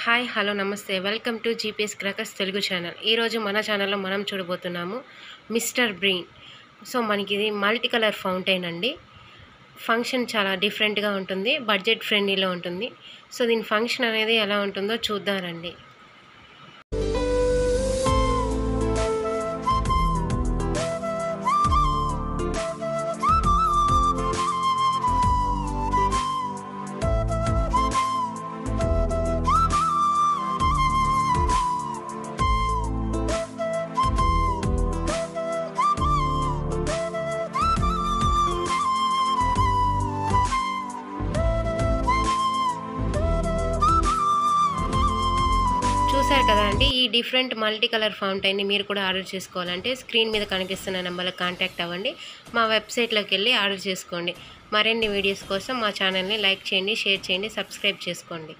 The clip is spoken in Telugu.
హాయ్ హలో నమస్తే welcome to GPS crackers Telugu channel. ఈరోజు మన ఛానల్లో మనం చూడబోతున్నాము మిస్టర్ బ్రీన్. సో మనకి ఇది మల్టీ కలర్ ఫౌంటైన్ అండి. ఫంక్షన్ చాలా డిఫరెంట్గా ఉంటుంది, బడ్జెట్ ఫ్రెండ్లీలో ఉంటుంది. సో దీని ఫంక్షన్ అనేది ఎలా ఉంటుందో చూద్దామండి. చూసారు కదా అండి, ఈ డిఫరెంట్ మల్టీ కలర్ ఫౌంటైన్ని మీరు కూడా ఆర్డర్ చేసుకోవాలంటే స్క్రీన్ మీద కనిపిస్తున్న నెంబర్లకు కాంటాక్ట్ అవ్వండి. మా వెబ్సైట్లోకి వెళ్ళి ఆర్డర్ చేసుకోండి. మరిన్ని వీడియోస్ కోసం మా ఛానల్ని లైక్ చేయండి, షేర్ చేయండి, సబ్స్క్రైబ్ చేసుకోండి.